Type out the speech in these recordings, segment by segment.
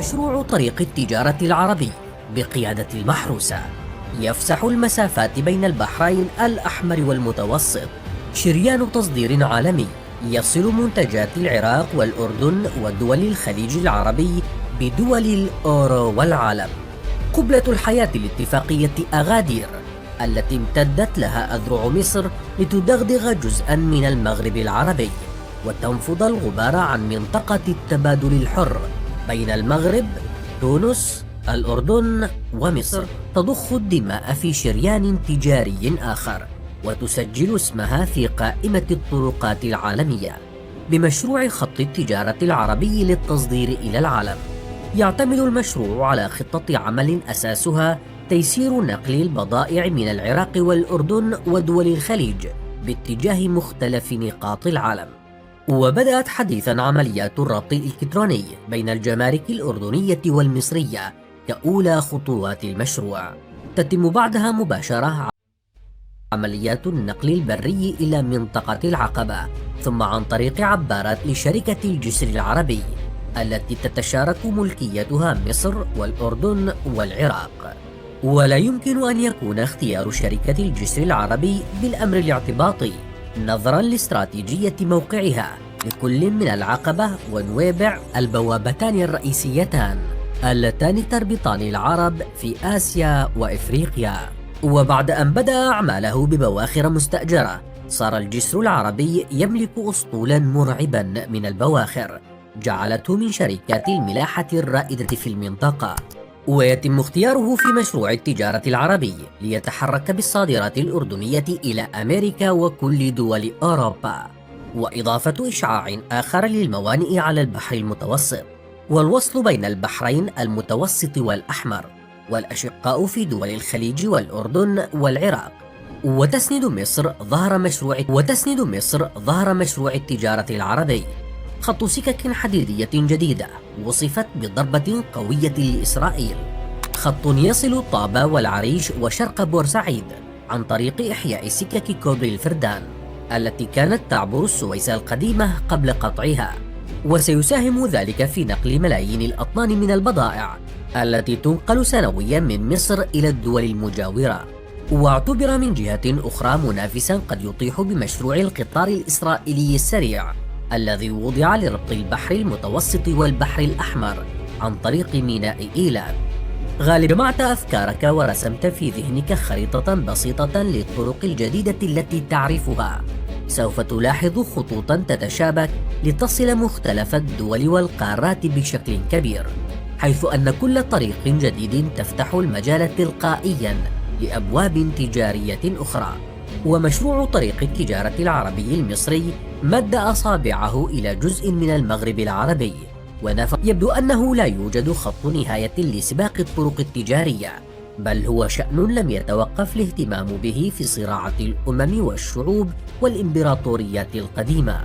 مشروع طريق التجارة العربي بقيادة المحروسة يفسح المسافات بين البحرين الأحمر والمتوسط، شريان تصدير عالمي يصل منتجات العراق والأردن ودول الخليج العربي بدول الأورو والعالم. قبلة الحياة الاتفاقية أغادير التي امتدت لها أذرع مصر لتدغدغ جزءا من المغرب العربي وتنفض الغبار عن منطقة التبادل الحر بين المغرب، تونس، الأردن ومصر، تضخ الدماء في شريان تجاري آخر وتسجل اسمها في قائمة الطرقات العالمية بمشروع خط التجارة العربي للتصدير إلى العالم. يعتمد المشروع على خطة عمل أساسها تيسير نقل البضائع من العراق والأردن ودول الخليج باتجاه مختلف نقاط العالم. وبدأت حديثا عمليات الربط الإلكتروني بين الجمارك الأردنية والمصرية كأولى خطوات المشروع. تتم بعدها مباشرة عمليات النقل البري إلى منطقة العقبة، ثم عن طريق عبارات لشركة الجسر العربي التي تتشارك ملكيتها مصر والأردن والعراق. ولا يمكن أن يكون اختيار شركة الجسر العربي بالأمر الاعتباطي نظرا لاستراتيجية موقعها لكل من العقبة ونويبع، البوابتان الرئيسيتان اللتان تربطان العرب في آسيا وإفريقيا. وبعد أن بدأ أعماله ببواخر مستأجرة، صار الجسر العربي يملك أسطولا مرعبا من البواخر جعلته من شركات الملاحة الرائدة في المنطقة، ويتم اختياره في مشروع التجارة العربي ليتحرك بالصادرات الأردنية إلى أمريكا وكل دول أوروبا، وإضافة إشعاع آخر للموانئ على البحر المتوسط، والوصل بين البحرين المتوسط والأحمر والأشقاء في دول الخليج والأردن والعراق. وتسند مصر ظهر مشروع التجارة العربي خط سكك حديدية جديدة وصفت بضربة قوية لإسرائيل، خط يصل طابة والعريش وشرق بورسعيد عن طريق إحياء سكك كوبري الفردان التي كانت تعبر السويس القديمة قبل قطعها، وسيساهم ذلك في نقل ملايين الأطنان من البضائع التي تنقل سنويا من مصر إلى الدول المجاورة. واعتبر من جهة أخرى منافسا قد يطيح بمشروع القطار الإسرائيلي السريع الذي وضع لربط البحر المتوسط والبحر الأحمر عن طريق ميناء إيلات. غالب جمعت أفكارك ورسمت في ذهنك خريطة بسيطة للطرق الجديدة التي تعرفها. سوف تلاحظ خطوطا تتشابك لتصل مختلف الدول والقارات بشكل كبير، حيث أن كل طريق جديد تفتح المجال تلقائيا لأبواب تجارية أخرى. ومشروع طريق التجارة العربي المصري مد أصابعه إلى جزء من المغرب العربي يبدو أنه لا يوجد خط نهاية لسباق الطرق التجارية، بل هو شأن لم يتوقف الاهتمام به في صراعات الأمم والشعوب والإمبراطوريات القديمة.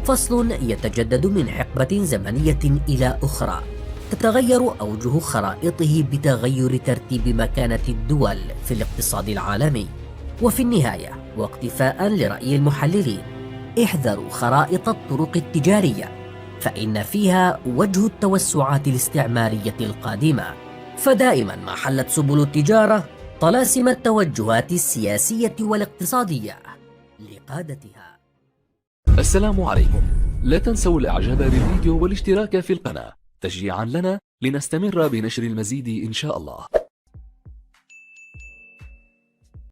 فصل يتجدد من حقبة زمنية إلى أخرى، تتغير أوجه خرائطه بتغير ترتيب مكانة الدول في الاقتصاد العالمي. وفي النهاية واقتفاء لرأي المحللين، احذروا خرائط الطرق التجارية فإن فيها وجه التوسعات الاستعمارية القادمة، فدائما ما حلت سبل التجارة طلاسم التوجهات السياسية والاقتصادية لقادتها. السلام عليكم، لا تنسوا الإعجاب بالفيديو والاشتراك في القناة تشجيعا لنا لنستمر بنشر المزيد إن شاء الله.